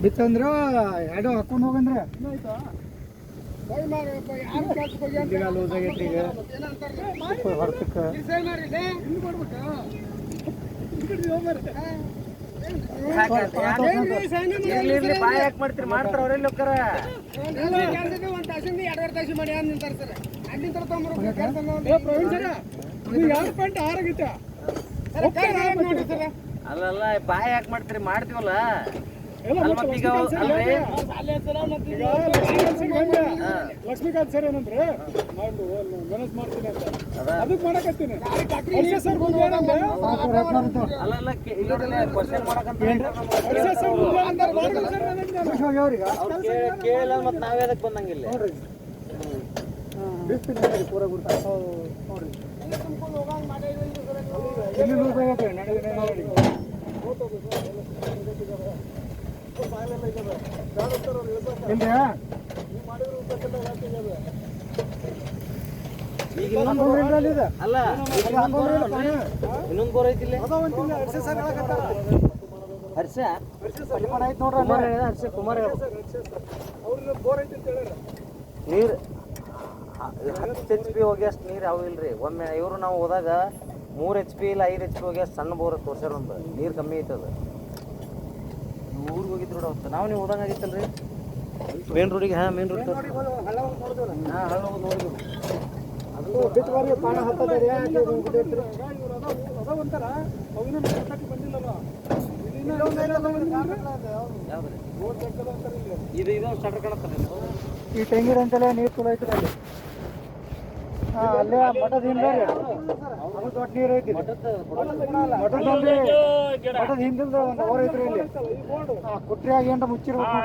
ಬಿತ್ತಂದ್ರೆ ಎರಡು ಹಾಕೊಂಡು ಹೋಗಂದ್ರೆ ಲೂಸ್ ಆಗೈತಿ ಈಗ ಹೊರತಕ್ಕೆ ಬಾಯ್ ಯಾಕೆ ಮಾಡ್ತೀರಿ ಮಾಡ್ತಾರ ಅವ್ರೆಲ್ಲ ಹೋಗ್ತಾರ ಅಲ್ಲಲ್ಲ ಬಾಯ್ ಯಾಕೆ ಮಾಡ್ತೀರಿ ಮಾಡ್ತೀವಲ್ಲ ಲಕ್ಷ್ಮೀಕಾಂತ್ ಸರ್ ಏನಂದ್ರೆ ಮ್ಯಾನೇಜ್ ಮಾಡ್ತೀನಿ ಅಂತ ಅದಕ್ಕೆ ಮಾಡಕತ್ತೀನಿ ಕೇಳಿಲ್ಲ ಮತ್ತೆ ನಾವೇ ಅದಕ್ಕೆ ಬಂದಂಗಿಲ್ಲ ಪೂರ ನೋಡ್ರಿ ಇಲ್ಲಿ ನೋಡಿ ಅಲ್ಲ ಇನ್ನೊಂದು ಬೋರ್ ಐತಿಲ್ಲ ಹರ್ಷ ಹರ್ಷ ಕುಮಾರ್ ನೀರು 10 HP ಹೋಗಿ ಅಷ್ಟು ನೀರು ಯಾವ ಇಲ್ರಿ ಒಮ್ಮೆ ಇವರು ನಾವು ಹೋದಾಗ 3 HP ಇಲ್ಲ 5 HP ಹೋಗಿ ಅಷ್ಟು ಸಣ್ಣ ಬೋರ್ ತೋರ್ಸ್ಯಾರ ಒಂದು ನೀರು ಕಮ್ಮಿ ಐತದ ಊರಿಗೆ ಹೋಗಿದ್ರು ನೋಡ ನಾವು ನೀವು ಹೋದಂಗೆ ಆಗಿತ್ತಲ್ರಿ ಮೇನ್ ರೋಡಿಗೆ ಮೇನ್ ರೋಡ್ ಹಳ್ಳ ನೋಡಿದ್ವಿ ಇದು ಸ್ಟಾರ್ಟರ್ ಕಾಣುತ್ತೆ ಈ ತೆಂಗಿನ ಅಂತಲೇ ನೀರು ಚಲೋ ಐತ್ರಿ ಅಲ್ಲಿ ಅಲ್ಲೇ ಮಠದ ಹಿಂದೆ ದೊಡ್ಡ ನೀರು ಐತಿ ಮಠದ ಹಿಂದಿಂದ ಒಂದು ಅವರ್ ಐತ್ರಿ ಇಲ್ಲಿ ಕುಟ್ರಿಯಾಗಿ ಏನ್ರ ಮುಚ್ಚಿರ್ಬೇಕು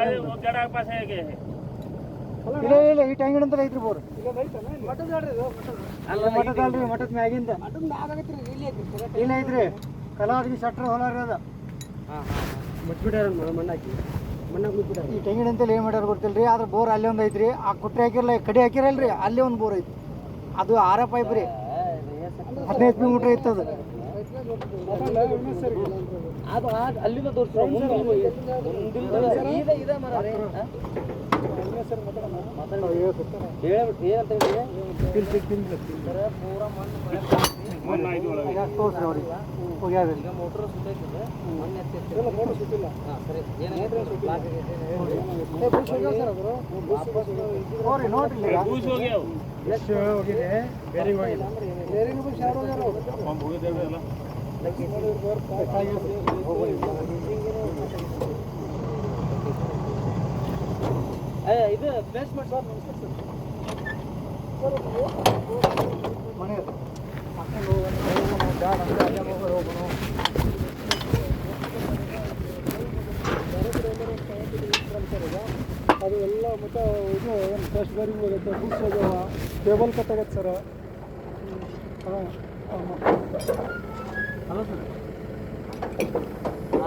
ಇಲ್ಲ ಇಲ್ಲ ಈ ಟೆಂಗಿನ ಅಂತಲೇ ಐತ್ರಿ ಬೋರ್ ಮಠದಲ್ರಿ ಮಠದ ಮ್ಯಾಗಿಂದ ಇಲ್ಲ ಐತ್ರಿ ಕಲಾವಿಗೆ ಶಟ್ರ್ ಹೊಲ ರೀ ಅದ ಮುಚ್ಚಿಬಿಟ್ಟಾರ ಮಣ್ಣಾಕಿ ಈ ತೆಂಗಿನ ಅಂತೇಳಿ ಏನು ಮಾಡ್ಯಾರ ಗೊತ್ತಿಲ್ರಿ ಆದ್ರೆ ಬೋರ್ ಅಲ್ಲೇ ಒಂದು ಐತ್ರಿ ಆ ಕುಟ್ರಿ ಹಾಕಿರಲ್ಲ ಕಡಿ ಹಾಕಿರಲ್ರಿ ಅಲ್ಲೇ ಒಂದು ಬೋರ್ ಐತಿ ಅದು 6 ಪೈಪ್ ರೀ 15 ಕಿಲೋಮೀಟರ್ ಐತೆ ಅದು ಅಲ್ಲಿಂದ ತೋರಿಸ್ತಾರೆ ಮೋಟರ್ ಸುತ್ತೈತದೆ ಇದು ಬೇಸ್ಮೆಂಟ್ ಮನೆ ಅದು ಎಲ್ಲ ಮತ್ತೆ ಇದು ಏನು ಫಸ್ಟ್ ಬೇರಿಂಗ್ ಹೋಗುತ್ತೆ ಬುಕ್ಸ್ ಹೋಗ್ಯಾವ ಟೇಬಲ್ ಕಟ್ಟಾಗತ್ತೆ ಸರ್ ಹಲೋ ಸರ್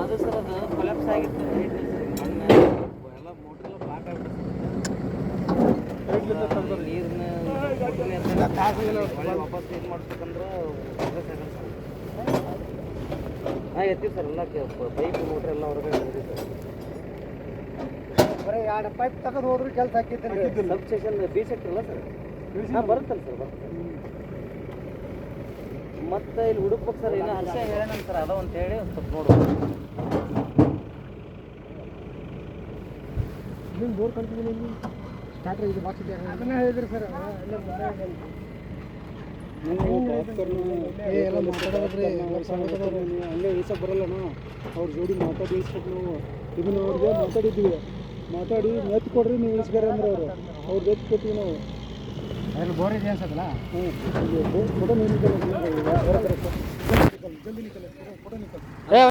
ಅದು ಸರ್ ಅದು ಕೊಲಾಪ್ಸ್ ಆಗಿತ್ತು ಎಲ್ಲ ಮೋಟ್ರೆಲ್ಲ ಬ್ಲಾಕ್ ಆಗ್ಬಿಟ್ಟು ನೀರಿನ ವಾಪಸ್ ಇದು ಮಾಡ್ಬೇಕಂದ್ರೆ ಹಾಂ ಎತ್ತೀವಿ ಸರ್ ಎಲ್ಲ ಪೈಪ್ ಮೋಟ್ರ್ ಎಲ್ಲ ಹೊರಗಡೆ ಸರ್ ಬರೀ 2 ಪೈಪ್ ತಗೊಂಡು ಹೋದ್ರೆ ಕೆಲಸ ಹಾಕಿದ್ದಿಲ್ಲ ಸಬ್ ಸ್ಟೇಷನ್ ಬಿ ಸೆಕ್ಟರ್ ಅಲ್ಲ ಸರ್ ಹಾಂ ಬರುತ್ತಲ್ಲ ಸರ್ ಬರುತ್ತೆ ಮತ್ತೆ ಇಲ್ಲಿ ಹುಡುಕ್ಬೇಕು ಸರ್ ಇನ್ನೂ ಹರ್ಷ ಹೇಳೋಣ ಸರ್ ಅದ ಅಂತ ಹೇಳಿ ಒಂದು ಸ್ವಲ್ಪ ನೋಡ್ಬೋದು ನಿಮ್ಮ ಬೋರ್ ಕಂಟಿನ್ಯೂ ಸ್ಟಾರ್ಟರ್ ಇದು ಬಾಕ್ಸ್ ಇದೆ ಅದನ್ನ ಹೇಳಿದ್ರಿ ಸರ್ ಎಲ್ಲ ಮಾತಾಡೋದ್ರಿ ಹಂಗೆ ಇಳ್ಸಕ್ಕೆ ಬರಲ್ಲಣ್ಣ ಅವ್ರ ಜೋಡಿ ಮಾತಾಡಿ ಇಳಿಸ್ಬೇಕು ನಾವು ಇದನ್ನ ಅವ್ರಿಗೆ ಮಾತಾಡಿದ್ವಿ ಮಾತಾಡಿ ಮೆತ್ತು ಕೊಡ್ರಿ ನೀವು ಇಳಿಸ್ಬೇರೆ ಅಂದ್ರೆ ಅವ್ರು ಮೆತ್ತು ಕೊಟ್ಟಿವಿ ನಾವು ಅದ್ರಲ್ಲಿ ಬೋರ್ ಇದೆ ಅನ್ಸತ್ತಲ್ಲ ಫೋಟೋ ನಿಂತಲ್ಲ ಜಲ್ದಿ ನಿಂತಲ್ಲ ಫೋಟೋ ನಿಂತಲ್ಲ